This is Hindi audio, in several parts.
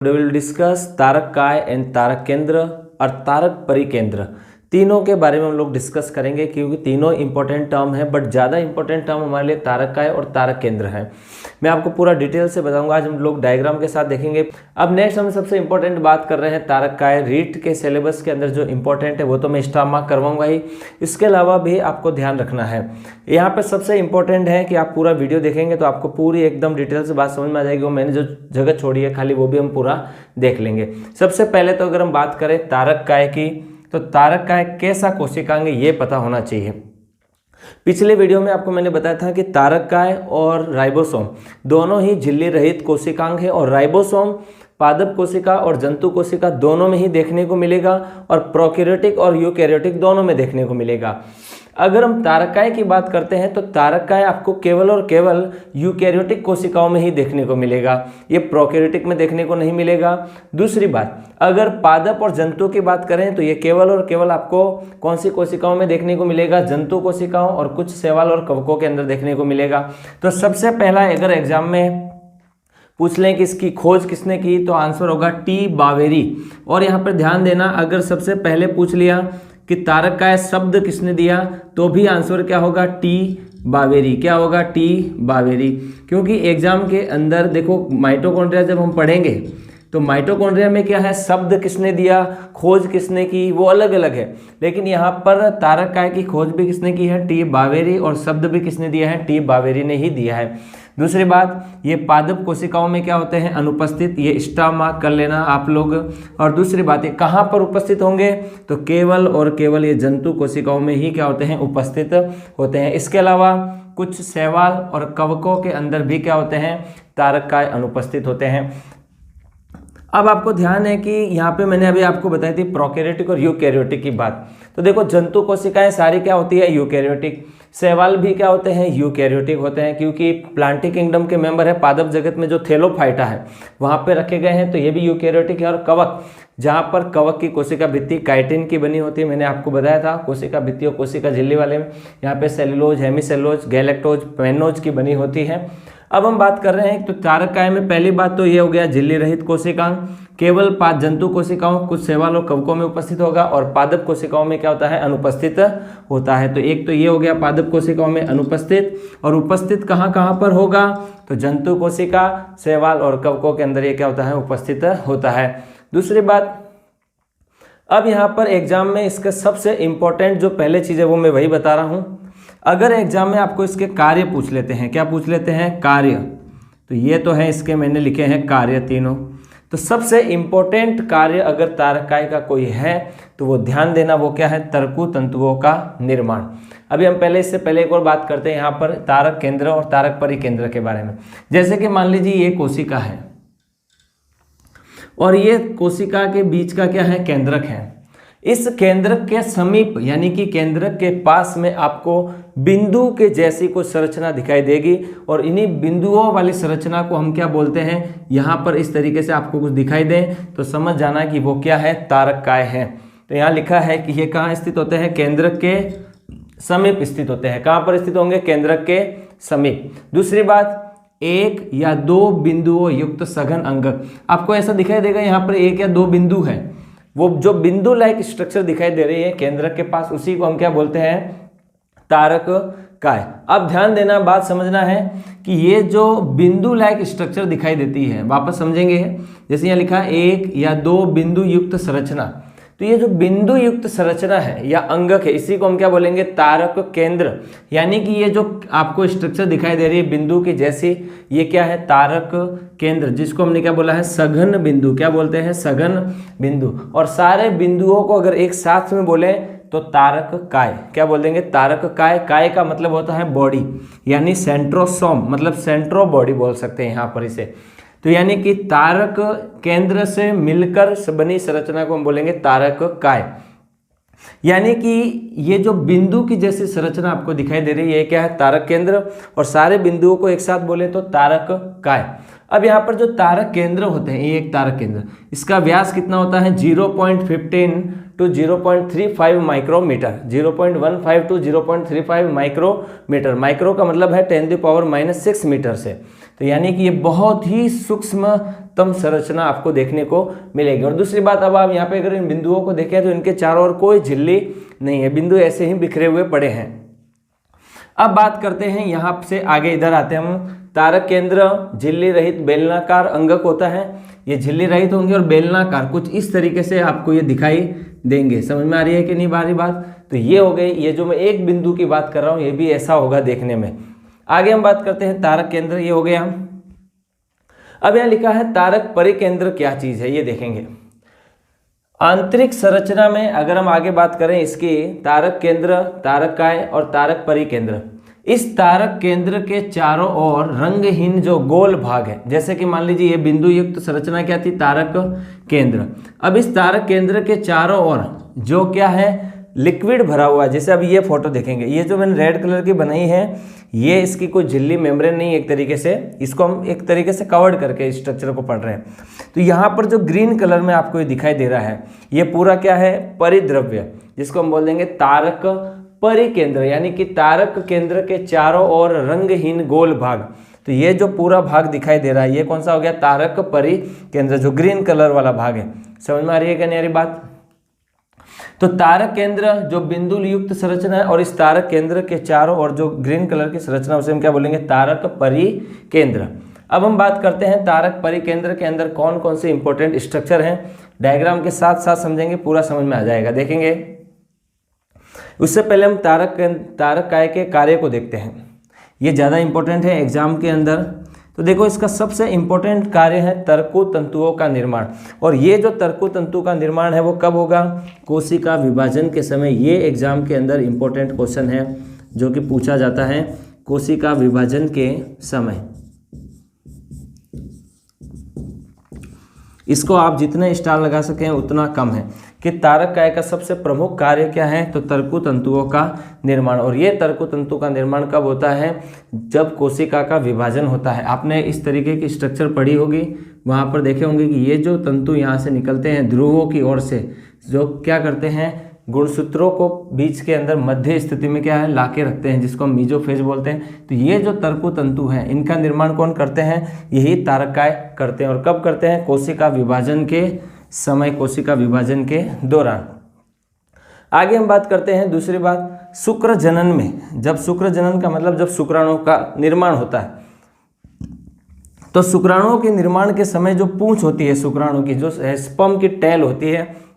We will discuss तारक काय एंड तारक केंद्र और तारक परिकेंद्र तीनों के बारे में हम लोग डिस्कस करेंगे, क्योंकि तीनों इंपॉर्टेंट टर्म है, बट ज़्यादा इंपॉर्टेंट टर्म हमारे लिए तारक काय और तारक केंद्र है। मैं आपको पूरा डिटेल से बताऊंगा। आज हम लोग डायग्राम के साथ देखेंगे। अब नेक्स्ट हम सबसे इंपॉर्टेंट बात कर रहे हैं तारक काय। रीट के सिलेबस के अंदर जो इंपॉर्टेंट है वो तो मैं स्टार मार्क करवाऊंगा ही, इसके अलावा भी आपको ध्यान रखना है। यहाँ पे सबसे इंपॉर्टेंट है कि आप पूरा वीडियो देखेंगे तो आपको पूरी एकदम डिटेल से बात समझ में आ जाएगी। वो मैंने जो जगह छोड़ी है खाली वो भी हम पूरा देख लेंगे। सबसे पहले तो अगर हम बात करें तारक काय की, तो तारक काय कैसा कोशिकांग है ये पता होना चाहिए। पिछले वीडियो में आपको मैंने बताया था कि तारक काय और राइबोसोम दोनों ही झिल्ली रहित कोशिकांग है, और राइबोसोम पादप कोशिका और जंतु कोशिका दोनों में ही देखने को मिलेगा, और प्रोकैरियोटिक और यूकैरियोटिक दोनों में देखने को मिलेगा। अगर हम तारक काय की बात करते हैं तो तारक काय आपको केवल और केवल यूकैरियोटिक कोशिकाओं में ही देखने को मिलेगा, ये प्रोकैरियोटिक में देखने को नहीं मिलेगा। दूसरी बात, अगर पादप और जंतु की बात करें तो ये केवल और केवल आपको कौन सी कोशिकाओं में देखने को मिलेगा? जंतु कोशिकाओं और कुछ शैवाल और कवकों के अंदर देखने को मिलेगा। तो सबसे पहला अगर एग्जाम में पूछ लें कि इसकी खोज किसने की, तो आंसर होगा टी बावेरी। और यहाँ पर ध्यान देना, अगर सबसे पहले पूछ लिया कि तारक काय शब्द किसने दिया, तो भी आंसर क्या होगा? टी बावेरी। क्या होगा? टी बावेरी। क्योंकि एग्जाम के अंदर देखो माइटोकॉन्ड्रिया जब हम पढ़ेंगे तो माइटोकॉन्ड्रिया में क्या है, शब्द किसने दिया, खोज किसने की, वो अलग अलग है। लेकिन यहाँ पर तारक काय की खोज भी किसने की है? टी बावेरी। और शब्द भी किसने दिया है? टी बावेरी ने ही दिया है। दूसरी बात, ये पादप कोशिकाओं में क्या होते हैं? अनुपस्थित। ये स्टार मार्क कर लेना आप लोग। और दूसरी बात, ये कहाँ पर उपस्थित होंगे? तो केवल और केवल ये जंतु कोशिकाओं में ही क्या होते हैं? उपस्थित होते हैं। इसके अलावा कुछ शैवाल और कवकों के अंदर भी क्या होते हैं? तारक काय अनुपस्थित होते हैं। अब आपको ध्यान है कि यहाँ पे मैंने अभी आपको बताई थी प्रोकैरियोटिक और यूकैरियोटिक की बात। तो देखो जंतु कोशिकाएं सारी क्या होती है? यूकैरियोटिक। शैवाल भी क्या होते हैं? यूकैरियोटिक होते हैं, क्योंकि प्लांटिक किंगडम के मेंबर है। पादप जगत में जो थैलोफाइटा है वहाँ पे रखे गए हैं, तो ये भी यूकैरियोटिक है। और कवक, जहाँ पर कवक की कोशिका भित्ति काइटिन की बनी होती है, मैंने आपको बताया था कोशिका भित्ति और कोशिका झिल्ली वाले में यहाँ पे सेलुलोज, हेमीसेलुलोज, गैलेक्टोज, पेनोज की बनी होती है। अब हम बात कर रहे हैं तो तारक काय में पहली बात तो ये हो गया झिल्ली रहित कोशिकांग, केवल जंतु कोशिकाओं, कुछ शैवाल और कवकों में उपस्थित होगा, और पादप कोशिकाओं में क्या होता है? अनुपस्थित होता है। तो एक तो ये हो गया पादप कोशिकाओं में अनुपस्थित। और उपस्थित कहाँ कहाँ पर होगा? तो जंतु कोशिका, शैवाल और कवकों के अंदर ये क्या होता है? उपस्थित होता है। दूसरी बात, अब यहाँ पर एग्जाम में इसका सबसे इंपॉर्टेंट जो पहले चीज़ है वो मैं वही बता रहा हूँ। अगर एग्जाम में आपको इसके कार्य पूछ लेते हैं, क्या पूछ लेते हैं? कार्य। तो ये तो है इसके, मैंने लिखे हैं कार्य तीनों। तो सबसे इंपॉर्टेंट कार्य अगर तारक काय का कोई है तो वो ध्यान देना, वो क्या है? तर्कु तंतुओं का निर्माण। अभी हम पहले इससे पहले एक और बात करते हैं यहाँ पर तारक केंद्र और तारक परिकेंद्र के बारे में। जैसे कि मान लीजिए ये कोशिका है और ये कोशिका के बीच का क्या है? केंद्रक है। इस केंद्रक के समीप यानी कि केंद्रक के पास में आपको बिंदु के जैसी कुछ संरचना दिखाई देगी, और इन्हीं बिंदुओं वाली संरचना को हम क्या बोलते हैं? यहाँ पर इस तरीके से आपको कुछ दिखाई दे तो समझ जाना कि वो क्या है? तारक काय है। तो यहाँ लिखा है कि ये कहाँ स्थित होते हैं? केंद्रक के समीप स्थित होते हैं। कहाँ पर स्थित होंगे? केंद्रक के समीप। दूसरी बात, एक या दो बिंदुओं युक्त सघन अंगक। आपको ऐसा दिखाई देगा यहाँ पर एक या दो बिंदु है, वो जो बिंदु लाइक स्ट्रक्चर दिखाई दे रही है केंद्रक के पास, उसी को हम क्या बोलते हैं? तारक काय। अब ध्यान देना, बात समझना है कि ये जो बिंदु लाइक स्ट्रक्चर दिखाई देती है, वापस समझेंगे। जैसे यहाँ लिखा एक या दो बिंदु युक्त संरचना, तो ये जो बिंदु युक्त संरचना है या अंगक है, इसी को हम क्या बोलेंगे? तारक केंद्र। यानी कि ये जो आपको स्ट्रक्चर दिखाई दे रही है बिंदु की जैसी, ये क्या है? तारक केंद्र, जिसको हमने क्या बोला है? सघन बिंदु। क्या बोलते हैं? सघन बिंदु। और सारे बिंदुओं को अगर एक साथ में बोले तो तारक काय। क्या बोल देंगे? तारक काय। काय का मतलब होता है बॉडी, यानी सेंट्रोसोम, मतलब सेंट्रो बॉडी बोल सकते हैं यहाँ पर इसे। तो यानी कि तारक केंद्र से मिलकर बनी संरचना को हम बोलेंगे तारक काय। यानी कि ये जो बिंदु की जैसी संरचना आपको दिखाई दे रही है, ये क्या है? तारक केंद्र। और सारे बिंदुओं को एक साथ बोले तो तारक काय। अब यहाँ पर जो तारक केंद्र होते हैं, ये एक तारक केंद्र, इसका व्यास कितना होता है 0.15 to 0.35 micrometre, 0.15 to 0.35 micrometre. Micro का मतलब है 10⁻⁻6 मीटर से। तो यानी कि ये बहुत ही सूक्ष्मतम संरचना आपको देखने को मिलेगी। और दूसरी बात, अब आप यहाँ पे अगर इन बिंदुओं को देखें तो इनके चारों ओर कोई झिल्ली नहीं है, बिंदु ऐसे ही बिखरे हुए पड़े हैं। अब बात करते हैं यहाँ से आगे, इधर आते हैं हम। तारक केंद्र झिल्ली रहित बेलनाकार अंगक होता है। ये झिल्ली रहित होंगे और बेलनाकार कुछ इस तरीके से आपको ये दिखाई देंगे। समझ में आ रही है कि नहीं बारी बात? तो ये हो गई, ये जो मैं एक बिंदु की बात कर रहा हूँ ये भी ऐसा होगा देखने में। आगे हम बात करते हैं तारक केंद्र, ये हो गया। अब यहाँ लिखा है तारक परिकेंद्र क्या चीज है, ये देखेंगे। आंतरिक संरचना में अगर हम आगे बात करें इसकी, तारक केंद्र, तारक काय और तारक परिकेंद्र, इस तारक केंद्र के चारों ओर रंगहीन जो गोल भाग है, जैसे कि मान लीजिए ये बिंदु युक्त संरचना क्या थी, तारक केंद्र। अब इस तारक केंद्र के चारों ओर जो क्या है, लिक्विड भरा हुआ है। जैसे अब ये फोटो देखेंगे, ये जो मैंने रेड कलर की बनाई है, ये इसकी कोई झिल्ली मेम्ब्रेन नहीं, एक तरीके से इसको हम एक तरीके से कवर्ड करके स्ट्रक्चर को पढ़ रहे हैं। तो यहाँ पर जो ग्रीन कलर में आपको ये दिखाई दे रहा है, ये पूरा क्या है, परिद्रव्य, जिसको हम बोल देंगे तारक परिकेंद्र, यानी कि तारक केंद्र के चारों ओर रंगहीन गोल भाग। तो ये जो पूरा भाग दिखाई दे रहा है, ये कौन सा हो गया, तारक परिकेंद्र, जो ग्रीन कलर वाला भाग है। समझ में आ रही है क्या नहीं आ रही बात? तो तारक केंद्र जो बिंदु युक्त संरचना है, और इस तारक केंद्र के चारों ओर जो ग्रीन कलर की संरचना, उसे हम क्या बोलेंगे, तारक परिकेंद्र। अब हम बात करते हैं तारक परिकेंद्र के अंदर कौन कौन से इंपॉर्टेंट स्ट्रक्चर हैं। डायग्राम के साथ साथ समझेंगे, पूरा समझ में आ जाएगा, देखेंगे। उससे पहले हम तारक काय के कार्य को देखते हैं, ये ज़्यादा इंपॉर्टेंट है एग्जाम के अंदर। तो देखो, इसका सबसे इंपॉर्टेंट कार्य है तर्कु तंतुओं का निर्माण। और ये जो तर्कु तंतु का निर्माण है वो कब होगा, कोशिका विभाजन के समय। ये एग्जाम के अंदर इंपॉर्टेंट क्वेश्चन है जो कि पूछा जाता है कोशिका विभाजन के समय। इसको आप जितने स्टार लगा सकें उतना कम है कि तारक काय का सबसे प्रमुख कार्य क्या है, तो तर्कु तंतुओं का निर्माण। और ये तर्कु तंतु का निर्माण कब होता है, जब कोशिका का विभाजन होता है। आपने इस तरीके की स्ट्रक्चर पढ़ी होगी, वहाँ पर देखे होंगे कि ये जो तंतु यहाँ से निकलते हैं ध्रुवों की ओर से, जो क्या करते हैं, गुणसूत्रों को बीच के अंदर मध्य स्थिति में क्या है, लाके रखते हैं, जिसको हम मीजोफेज बोलते हैं। तो ये जो तर्कु तंतु हैं, इनका निर्माण कौन करते हैं, यही तारक काय करते हैं। और कब करते हैं, कोशिका विभाजन के समय, कोशिका विभाजन के दौरान। आगे हम बात करते हैं दूसरी बात, शुक्र जनन में। जब शुक्र जनन का मतलब जब शुक्राणुओं का निर्माण होता है, तो शुक्राणुओं के निर्माण के समय जो पूंछ होती है शुक्राणु की, जो स्पर्म की टेल होती है,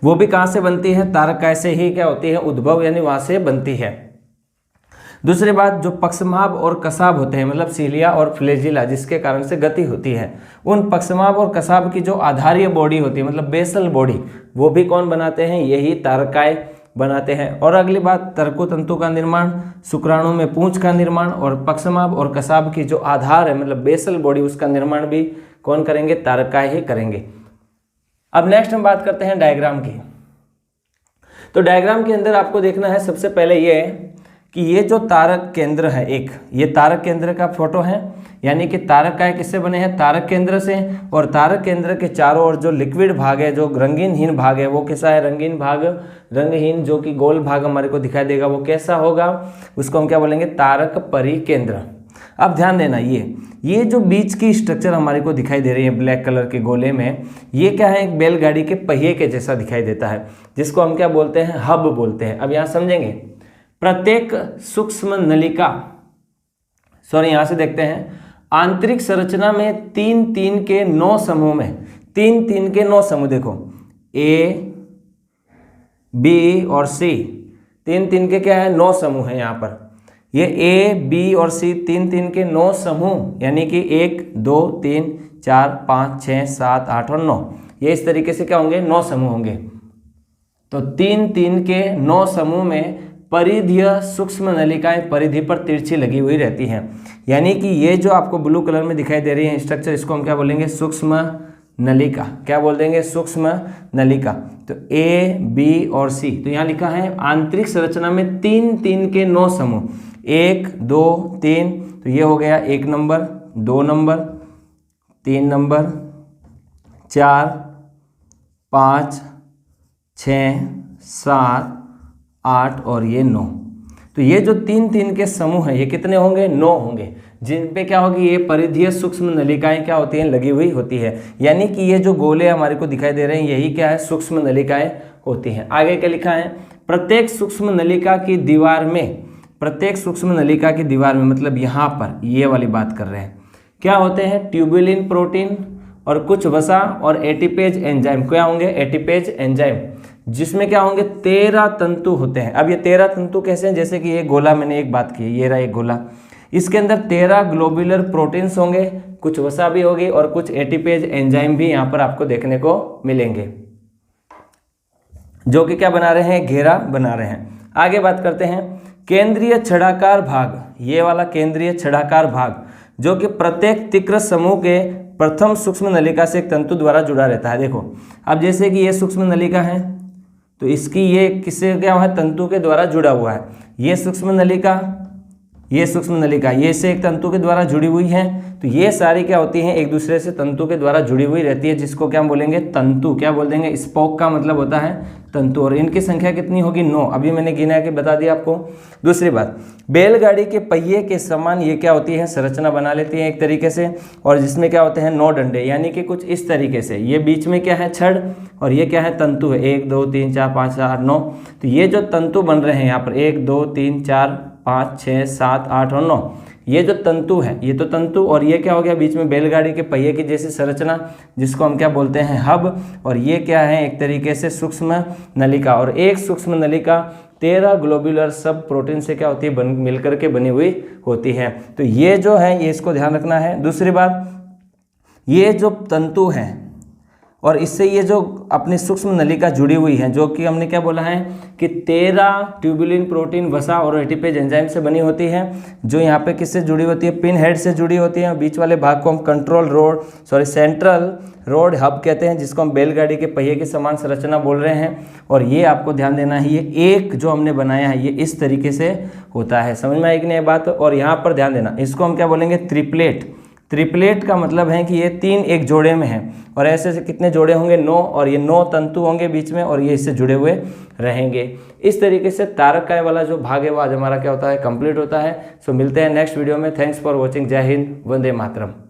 वो भी कहाँ से बनती है, तारक काय से ही क्या होती है, उद्भव, यानी वहां से बनती है। दूसरी बात, जो पक्षमाभ और कसाब होते हैं, मतलब सीलिया और फ्लैजिला, जिसके कारण से गति होती है, उन पक्षमाभ और कसाब की जो आधारीय बॉडी होती है, मतलब बेसल बॉडी, वो भी कौन बनाते हैं, यही तारक काय बनाते हैं। और अगली बात, तर्कु तंतु का निर्माण, शुक्राणु में पूंछ का निर्माण, और पक्षमाभ और कसाब की जो आधार है, मतलब बेसल बॉडी, उसका निर्माण भी कौन करेंगे, तारक काय ही करेंगे। अब नेक्स्ट हम बात करते हैं डायग्राम की। तो डायग्राम के अंदर आपको देखना है सबसे पहले ये कि ये जो तारक केंद्र है, एक ये तारक केंद्र का फोटो है, यानी कि तारक काय किससे बने हैं, तारक केंद्र से। और तारक केंद्र के चारों ओर जो लिक्विड भाग है, जो रंगीनहीन भाग है, वो कैसा है, रंगीन भाग, रंगहीन जो कि गोल भाग हमारे को दिखाई देगा, वो कैसा होगा, उसको हम क्या बोलेंगे, तारक परिकेंद्र। अब ध्यान देना, ये जो बीच की स्ट्रक्चर हमारे को दिखाई दे रही है ब्लैक कलर के गोले में, ये क्या है, एक बैलगाड़ी के पहिए के जैसा दिखाई देता है, जिसको हम क्या बोलते हैं, हब बोलते हैं। अब यहाँ समझेंगे, प्रत्येक सूक्ष्म नलिका, सॉरी यहाँ से देखते हैं, आंतरिक संरचना में 3-3 के 9 समूह में, 3-3 के 9 समूह, देखो ए, बी और सी, 3-3 के क्या है, 9 समूह है यहाँ पर। ये ए, बी और सी 3-3 के 9 समूह, यानी कि 1, 2, 3, 4, 5, 6, 7, 8 और 9, ये इस तरीके से क्या होंगे, 9 समूह होंगे। तो 3-3 के 9 समूह में परिधीय सूक्ष्म नलिकाएं परिधि पर तिरछी लगी हुई रहती हैं। यानी कि ये जो आपको ब्लू कलर में दिखाई दे रही है स्ट्रक्चर, इसको हम क्या बोलेंगे, सूक्ष्म नलिका। क्या बोल देंगे, सूक्ष्म नलिका। तो ए, बी और सी, तो यहाँ लिखा है आंतरिक संरचना में 3-3 के 9 समूह, 1, 2, 3, तो ये हो गया 1 नंबर, 2 नंबर, 3 नंबर, 4, 5, 6, 7, 8 और ये 9। तो ये जो 3 3 के समूह हैं ये कितने होंगे? 9 होंगे, जिन पे क्या होगी? ये परिधीय सूक्ष्म नलिकाएं क्या होती हैं? लगी हुई होती है। यानी कि ये जो गोले हमारे को दिखाई दे रहे हैं यही क्या है? सूक्ष्म नलिकाएं होती हैं। आगे क्या लिखा है? प्रत्येक सूक्ष्म नलिका की दीवार में, प्रत्येक सूक्ष्म नलिका की दीवार में, मतलब यहाँ पर ये वाली बात कर रहे हैं, क्या होते हैं? ट्यूबुलिन प्रोटीन और कुछ वसा और एटीपेज एंजाइम। क्या होंगे? एटीपेज एंजाइम, जिसमें क्या होंगे? 13 तंतु होते हैं। अब ये 13 तंतु कैसे हैं? जैसे कि ये गोला मैंने एक बात की, ये रहा एक गोला, इसके अंदर 13 ग्लोबुलर प्रोटीन्स होंगे, कुछ वसा भी होगी और कुछ एटीपेज एंजाइम भी यहाँ पर आपको देखने को मिलेंगे, जो कि क्या बना रहे हैं? घेरा बना रहे हैं। आगे बात करते हैं केंद्रीय छड़ाकार भाग। ये वाला केंद्रीय छड़ाकार भाग जो कि प्रत्येक तिक्र समूह के प्रथम सूक्ष्म नलिका से एक तंतु द्वारा जुड़ा रहता है। देखो अब जैसे कि ये सूक्ष्म नलिका है तो इसकी ये किससे क्या हुआ है? तंतु के द्वारा जुड़ा हुआ है। ये सूक्ष्म नलिका, ये सूक्ष्म नलिका ये से एक तंतु के द्वारा जुड़ी हुई है। तो ये सारी क्या होती हैं? एक दूसरे से तंतु के द्वारा जुड़ी हुई रहती है, जिसको क्या बोलेंगे? तंतु। क्या बोल देंगे? स्पोक का मतलब होता है तंतु। और इनकी संख्या कितनी होगी? 9। अभी मैंने गिना के बता दिया आपको। दूसरी बात, बैलगाड़ी के पहिए के समान ये क्या होती है? संरचना बना लेती है एक तरीके से, और जिसमें क्या होते हैं? 9 डंडे, यानी कि कुछ इस तरीके से। ये बीच में क्या है? छड़, और ये क्या है? तंतु है। 1 2 3 4 5 6 8 9। तो ये जो तंतु बन रहे हैं यहाँ पर 1 2 3 4 5 6 7 8 और 9, ये जो तंतु है ये तो तंतु, और ये क्या हो गया? बीच में बैलगाड़ी के पहिए की जैसी संरचना, जिसको हम क्या बोलते हैं? हब। और ये क्या है? एक तरीके से सूक्ष्म नलिका। और एक सूक्ष्म नलिका 13 ग्लोबुलर सब प्रोटीन से क्या होती है? मिलकर के बनी हुई होती है। तो ये जो है ये इसको ध्यान रखना है। दूसरी बात, ये जो तंतु है और इससे ये जो अपनी सूक्ष्म नलिका जुड़ी हुई है, जो कि हमने क्या बोला है कि 13 ट्यूबुलिन प्रोटीन, वसा और एटीपेज एंजाइम से बनी होती है, जो यहाँ पे किससे जुड़ी होती है? पिन हेड से जुड़ी होती है। बीच वाले भाग को हम सेंट्रल रोड हब कहते हैं, जिसको हम बैलगाड़ी के पहिए के समान संरचना बोल रहे हैं। और ये आपको ध्यान देना है, ये एक जो हमने बनाया है ये इस तरीके से होता है। समझ में आई कि नहीं बात? और यहाँ पर ध्यान देना, इसको हम क्या बोलेंगे? ट्रिपलेट। ट्रिपलेट का मतलब है कि ये 3 एक जोड़े में हैं, और ऐसे से कितने जोड़े होंगे? 9, और ये 9 तंतु होंगे बीच में, और ये इससे जुड़े हुए रहेंगे। इस तरीके से तारककाय वाला जो भाग है वो आज हमारा क्या होता है? कंप्लीट होता है। सो मिलते हैं नेक्स्ट वीडियो में। Thanks for watching. जय हिंद, वंदे मातरम।